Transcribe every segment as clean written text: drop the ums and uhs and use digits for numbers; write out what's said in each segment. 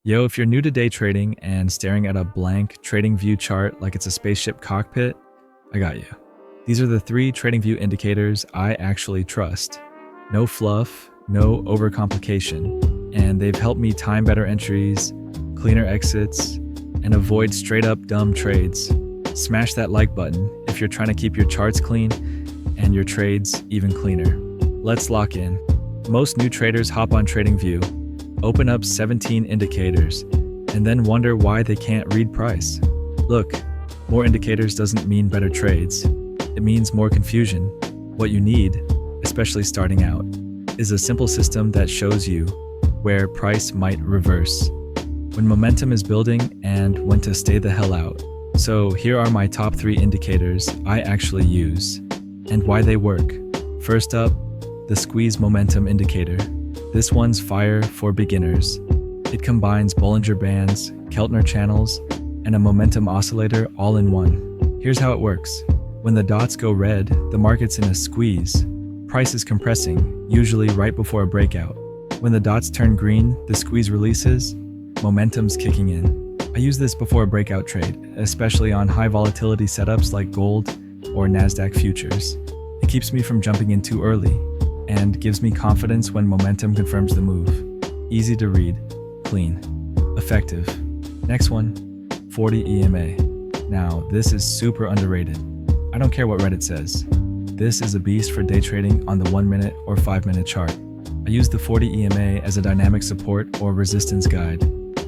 Yo, if you're new to day trading and staring at a blank TradingView chart like it's a spaceship cockpit, I got you. These are the 3 TradingView indicators I actually trust. No fluff, no overcomplication, and they've helped me time better entries, cleaner exits, and avoid straight up dumb trades. Smash that like button if you're trying to keep your charts clean and your trades even cleaner. Let's lock in. Most new traders hop on TradingView, open up 17 indicators, and then wonder why they can't read price. Look, more indicators doesn't mean better trades. It means more confusion. What you need, especially starting out, is a simple system that shows you where price might reverse, when momentum is building, and when to stay the hell out. So here are my top 3 indicators I actually use, and why they work. First up, the squeeze momentum indicator. This one's fire for beginners. It combines Bollinger Bands, Keltner channels, and a momentum oscillator all in one. Here's how it works. When the dots go red, the market's in a squeeze. Price is compressing, usually right before a breakout. When the dots turn green, the squeeze releases, momentum's kicking in. I use this before a breakout trade, especially on high volatility setups like gold or NASDAQ futures. It keeps me from jumping in too early and gives me confidence when momentum confirms the move. Easy to read, clean, effective. Next one, 40 EMA. Now, this is super underrated. I don't care what Reddit says. This is a beast for day trading on the 1-minute or 5-minute chart. I use the 40 EMA as a dynamic support or resistance guide.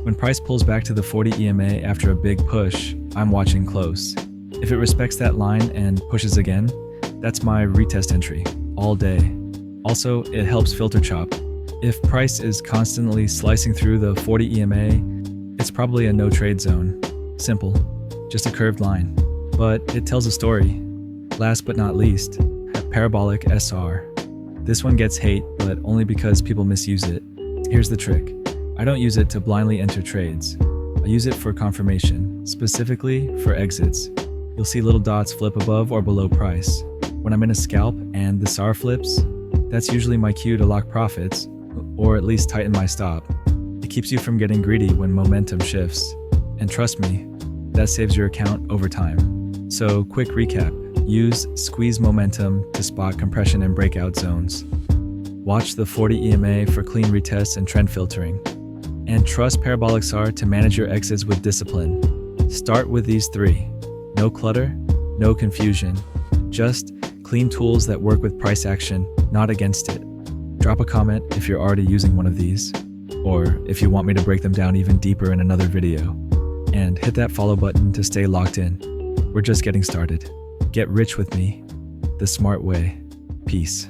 When price pulls back to the 40 EMA after a big push, I'm watching close. If it respects that line and pushes again, that's my retest entry, all day. Also, it helps filter chop. If price is constantly slicing through the 40 EMA, it's probably a no trade zone. Simple, just a curved line. But it tells a story. Last but not least, parabolic SR. This one gets hate, but only because people misuse it. Here's the trick. I don't use it to blindly enter trades. I use it for confirmation, specifically for exits. You'll see little dots flip above or below price. When I'm in a scalp and the SAR flips, that's usually my cue to lock profits, or at least tighten my stop. It keeps you from getting greedy when momentum shifts. And trust me, that saves your account over time. So quick recap, use squeeze momentum to spot compression and breakout zones. Watch the 40 EMA for clean retests and trend filtering. And trust parabolic SAR to manage your exits with discipline. Start with these 3. No clutter, no confusion. Just clean tools that work with price action, not against it. Drop a comment if you're already using one of these, or if you want me to break them down even deeper in another video. And hit that follow button to stay locked in. We're just getting started. Get rich with me, the smart way. Peace.